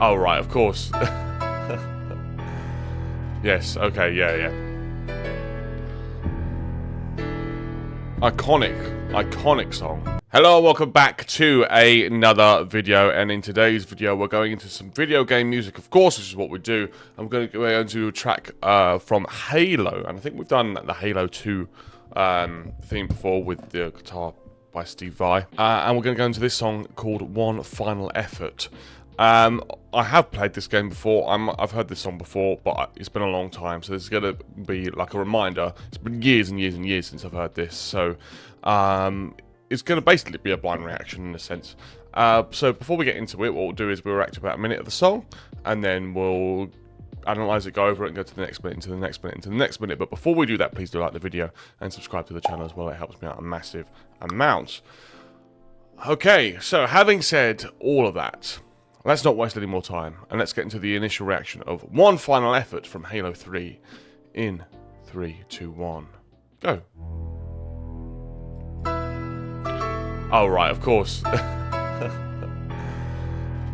Oh, right, of course. Yes, okay, yeah. Iconic song. Hello, welcome back to another video, and in today's video we're going into some video game music, of course, which is what we do. We're going to do a track from Halo, and I think we've done the Halo 2 theme before with the guitar by Steve Vai. And we're going to go into this song called One Final Effort. I have played this game before. I've heard this song before, but it's been a long time, so this is going to be like a reminder. It's been years and years and years since I've heard this, so it's going to basically be a blind reaction in a sense. So before we get into it, what we'll do is we'll react to about a minute of the song, and then we'll analyze it, go over it, and go to the next minute, into the next minute, into the next minute. But before we do that, please do like the video and subscribe to the channel as well. It helps me out a massive amount. Okay, so having said all of that, let's not waste any more time, and let's get into the initial reaction of One Final Effort from Halo 3 in 3, 2, 1, go. Oh, right, of course.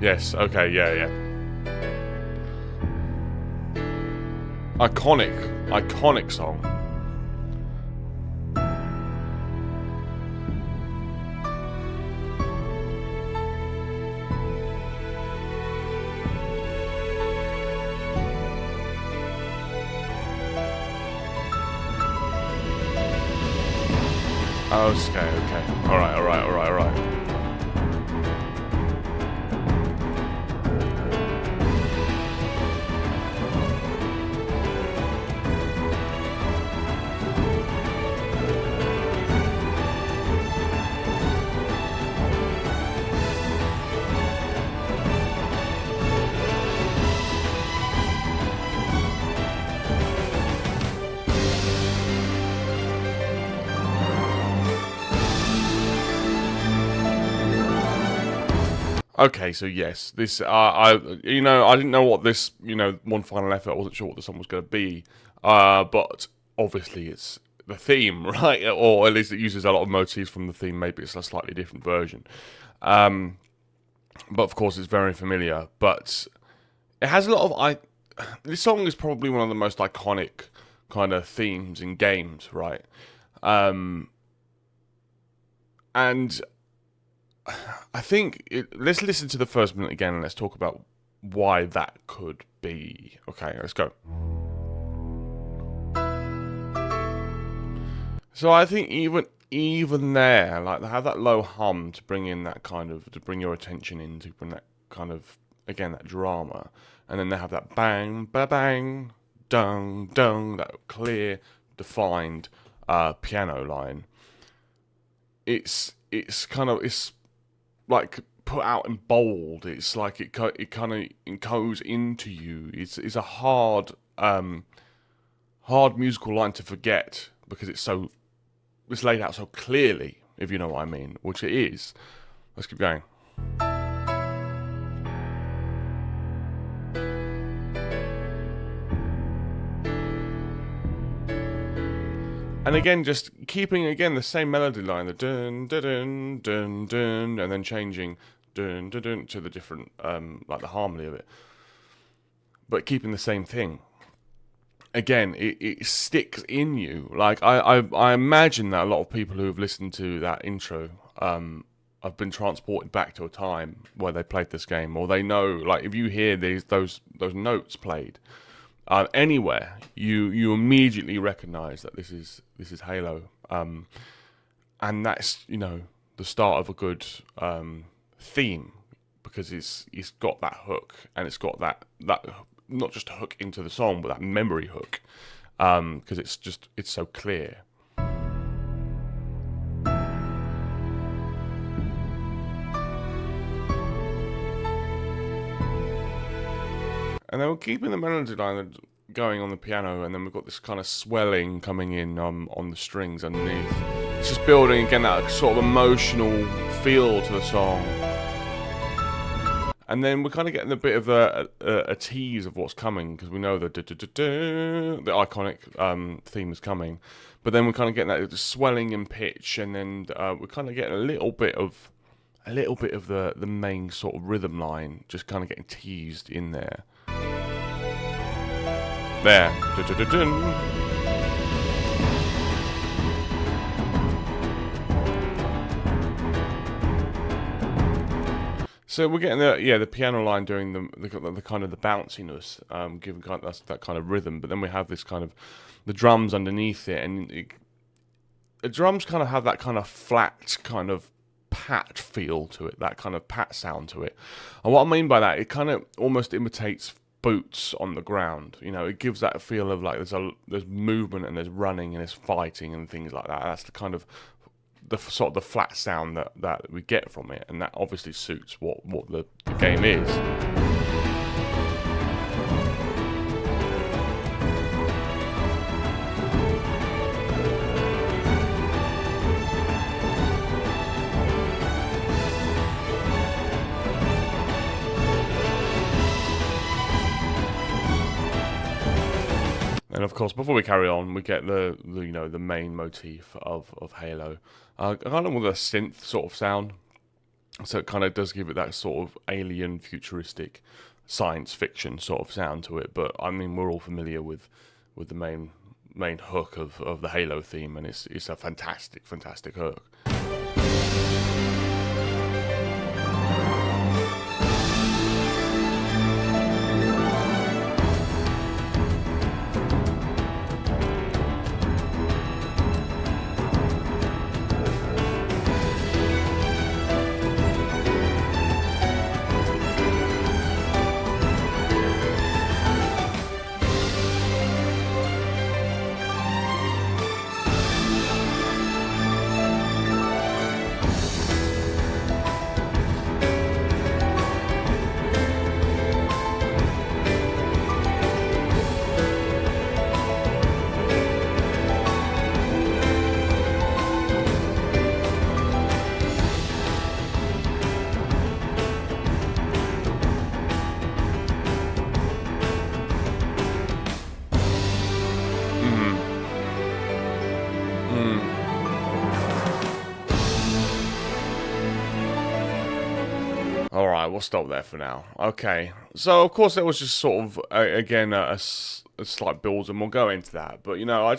Yes, okay, yeah. Iconic song. Okay. Alright. Okay, so yes, this I didn't know what this One Final Effort. I wasn't sure what the song was going to be, but obviously it's the theme, right? Or at least it uses a lot of motifs from the theme. Maybe it's a slightly different version, but of course it's very familiar. But it has a lot of This song is probably one of the most iconic kind of themes in games, right? And I think let's listen to the first minute again and let's talk about why that could be. Okay, let's go. So I think even there, like, they have that low hum to bring in that kind of, to bring your attention in, to bring that kind of, again, that drama, and then they have that bang, ba bang, dung, dung, that clear, defined piano line. It's like put out in bold. It's like it kind of goes into you. It's a hard musical line to forget because it's laid out so clearly, if you know what I mean, which it is. Let's keep going. And again, just keeping the same melody line, the dun dun dun dun dun, and then changing dun dun dun to the different like the harmony of it, but keeping the same thing. Again, it sticks in you. Like I imagine that a lot of people who have listened to that intro have been transported back to a time where they played this game, or they know, like, if you hear those notes played anywhere, you immediately recognize that this is Halo, and that's the start of a good theme, because it's got that hook, and it's got that not just a hook into the song, but that memory hook, because it's so clear. And then we're keeping the melody line going on the piano, and then we've got this kind of swelling coming in on the strings underneath. It's just building, again, that sort of emotional feel to the song. And then we're kind of getting a bit of a tease of what's coming, because we know the iconic theme is coming. But then we're kind of getting that swelling in pitch, and then we're kind of getting a little bit of a little bit of the main sort of rhythm line just kind of getting teased in there. There. Dun-dun-dun-dun. So we're getting the piano line doing the kind of the bounciness, giving kind of that kind of rhythm, but then we have this kind of the drums underneath it, and the drums kind of have that kind of flat kind of pat feel to it, that kind of pat sound to it. And what I mean by that, it kind of almost imitates boots on the ground. You know, it gives that feel of like there's movement and there's running and there's fighting and things like that. That's the kind of the sort of the flat sound that we get from it, and that obviously suits what the game is. And of course, before we carry on, we get the main motif of Halo, kind of with a synth sort of sound. So it kind of does give it that sort of alien, futuristic, science fiction sort of sound to it. But I mean, we're all familiar with the main hook of the Halo theme, and it's a fantastic hook. Alright, we'll stop there for now. Okay, so of course there was just sort of, again, a slight build, and we'll go into that. But, you know, I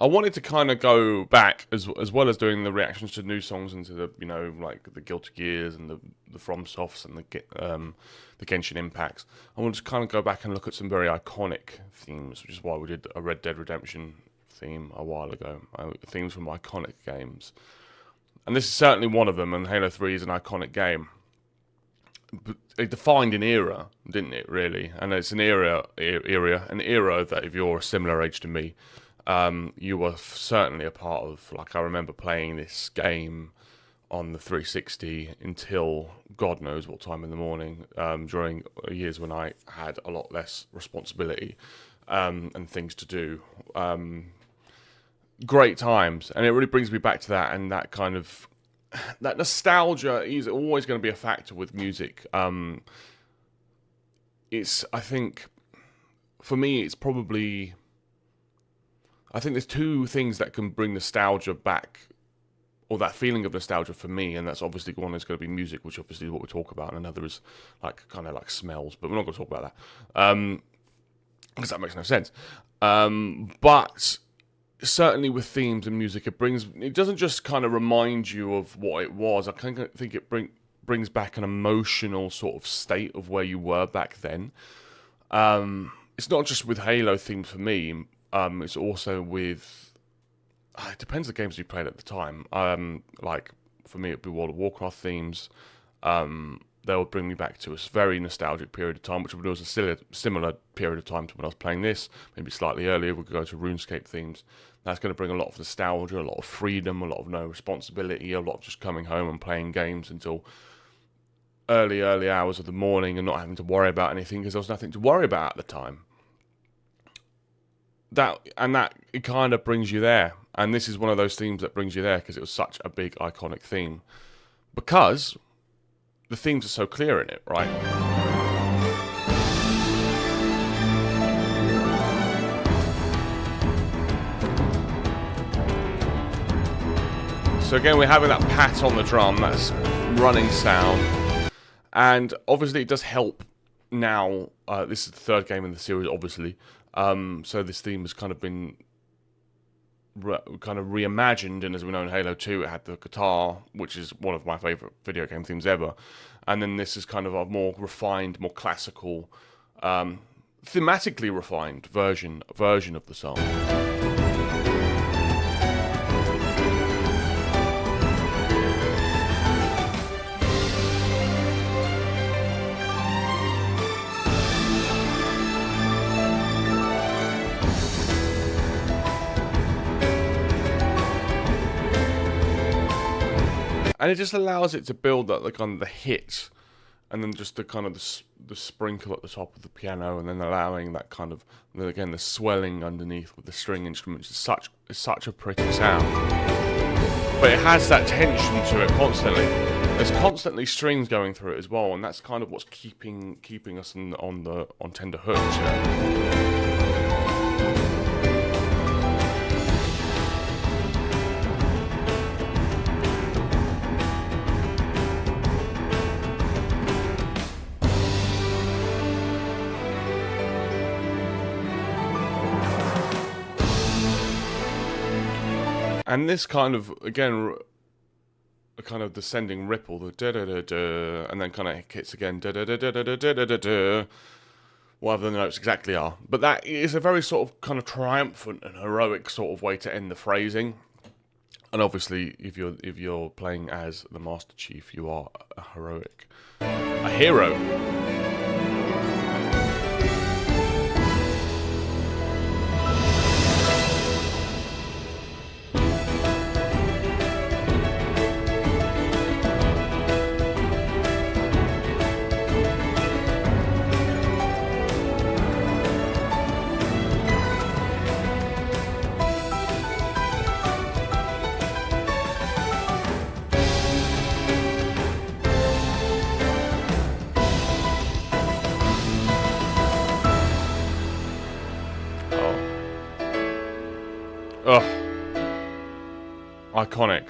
wanted to kind of go back, as well as doing the reactions to new songs and to the, you know, like the Guilty Gears and the FromSofts and the Genshin Impacts. I wanted to kind of go back and look at some very iconic themes, which is why we did a Red Dead Redemption theme a while ago. Themes from iconic games. And this is certainly one of them, and Halo 3 is an iconic game. But it defined an era, didn't it, really? And it's an era that if you're a similar age to me, you were certainly a part of. Like, I remember playing this game on the 360 until God knows what time in the morning, during years when I had a lot less responsibility and things to do. Great times, and it really brings me back to that, and that kind of that nostalgia is always going to be a factor with music. It's, I think, for me, it's probably, I think there's two things that can bring nostalgia back, or that feeling of nostalgia for me, and that's obviously one is going to be music, which obviously is what we talk about, and another is like kind of like smells, but we're not going to talk about that because that makes no sense. But certainly with themes and music, it doesn't just kind of remind you of what it was. I kind of think it brings back an emotional sort of state of where you were back then. It's not just with Halo themes for me. It's also with, it depends the games you played at the time. Like for me, it'd be World of Warcraft themes. They would bring me back to a very nostalgic period of time, which was a similar period of time to when I was playing this, maybe slightly earlier. We could go to RuneScape themes. That's going to bring a lot of nostalgia, a lot of freedom, a lot of no responsibility, a lot of just coming home and playing games until early hours of the morning and not having to worry about anything because there was nothing to worry about at the time. That it kind of brings you there. And this is one of those themes that brings you there because it was such a big, iconic theme. Because the themes are so clear in it, right? So again, we're having that pat on the drum, that's running sound, and obviously it does help now. This is the third game in the series, obviously, so this theme has kind of been reimagined, and as we know in Halo 2 it had the guitar, which is one of my favourite video game themes ever, and then this is kind of a more refined, more classical, thematically refined version of the song. And it just allows it to build that kind of the hit, and then just the kind of the sprinkle at the top of the piano, and then allowing that kind of, again, the swelling underneath with the string instruments. It's such a pretty sound, but it has that tension to it constantly. There's constantly strings going through it as well, and that's kind of what's keeping us on tender hooks. Yeah. And this kind of, again, a kind of descending ripple, the da-da-da-da, and then kind of hits again, da-da-da-da-da-da-da-da, whatever the notes exactly are. But that is a very sort of kind of triumphant and heroic sort of way to end the phrasing. And obviously, if you're playing as the Master Chief, you are a hero. Ugh. Iconic.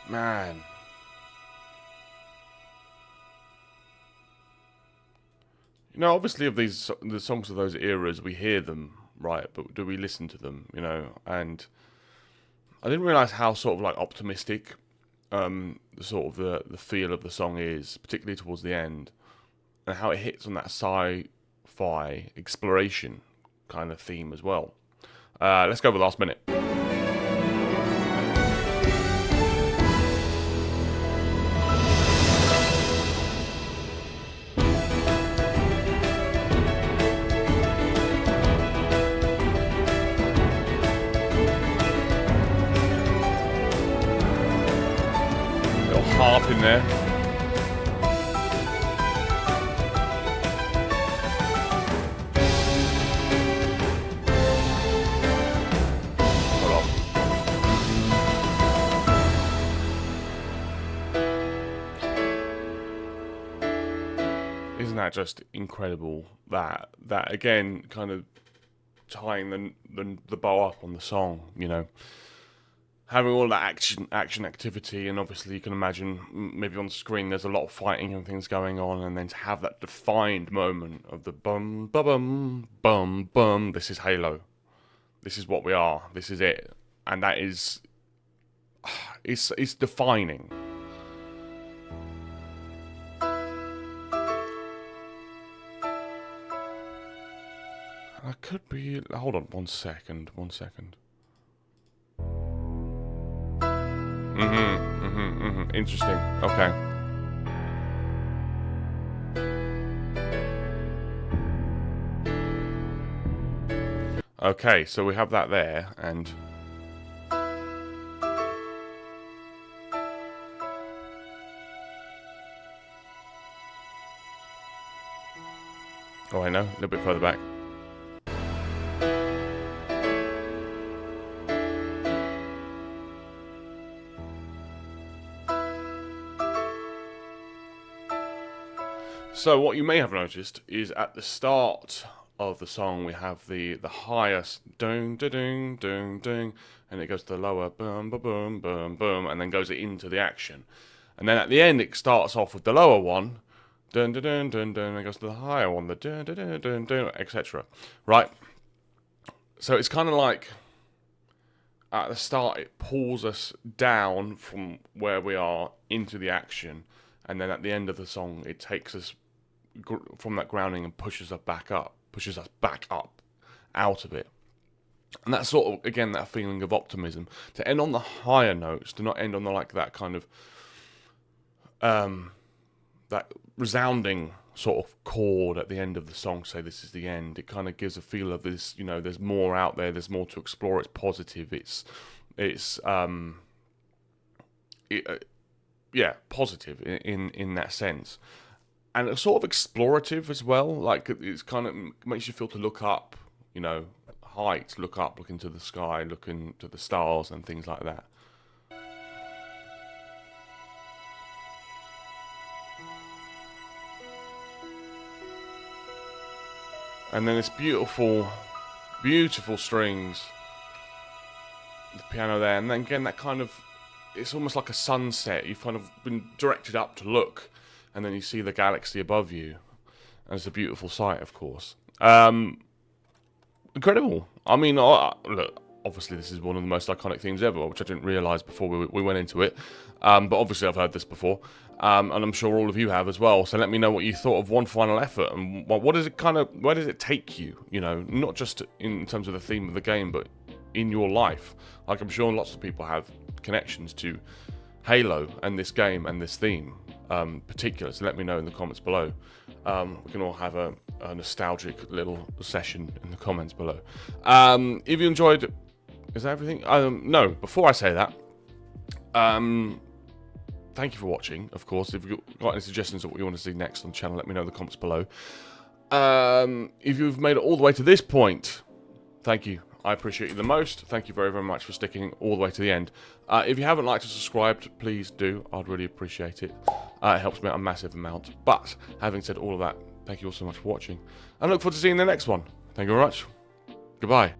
Man. You know, obviously, of the songs of those eras, we hear them, right? But do we listen to them? You know, and I didn't realize how sort of like optimistic, the feel of the song is, particularly towards the end, and how it hits on that sci-fi exploration kind of theme as well. Let's go over the last minute. Harp in there. Hold on. Isn't that just incredible? That again, kind of tying the bow up on the song, you know. Having all that action activity, and obviously you can imagine maybe on the screen there's a lot of fighting and things going on, and then to have that defined moment of the bum bum bum bum. This is Halo. This is what we are. This is it, and that is, it's defining. I could be. Hold on, one second. Interesting. Okay. Okay, so we have that there, and oh, I know, a little bit further back. So what you may have noticed is at the start of the song we have the highest ding ding ding ding, and it goes to the lower boom boom boom boom boom, and then goes into the action, and then at the end it starts off with the lower one, dun dun dun dun dun, and goes to the higher one, the dun dun dun dun dun, etc. Right. So it's kind of like at the start it pulls us down from where we are into the action, and then at the end of the song it takes us from that grounding and pushes us back up out of it. And that's sort of, again, that feeling of optimism, to end on the higher notes, to not end on the like that kind of that resounding sort of chord at the end of the song, say this is the end. It kind of gives a feel of this, you know, there's more out there, there's more to explore, it's positive, yeah, positive in that sense. And it's sort of explorative as well. Like, it's kind of makes you feel to look up, you know, heights, look up, look into the sky, look into the stars and things like that. And then this beautiful, beautiful strings, the piano there, and then again that kind of, it's almost like a sunset. You've kind of been directed up to look, and then you see the galaxy above you, and it's a beautiful sight, of course. Incredible. I mean, look, obviously this is one of the most iconic themes ever, which I didn't realise before we went into it. But obviously I've heard this before, and I'm sure all of you have as well. So let me know what you thought of One Final Effort, and what does it kind of, where does it take you? You know, not just in terms of the theme of the game, but in your life. Like, I'm sure lots of people have connections to Halo and this game and this theme. Particular, so let me know in the comments below. We can all have a nostalgic little session in the comments below. If you enjoyed, is that everything? No, before I say that, thank you for watching, of course. If you've got any suggestions of what you want to see next on the channel, let me know in the comments below. If you've made it all the way to this point, thank you. I appreciate you the most. Thank you very, very much for sticking all the way to the end. If you haven't liked or subscribed, please do. I'd really appreciate it. It helps me out a massive amount. But having said all of that, thank you all so much for watching. And look forward to seeing the next one. Thank you very much. Goodbye.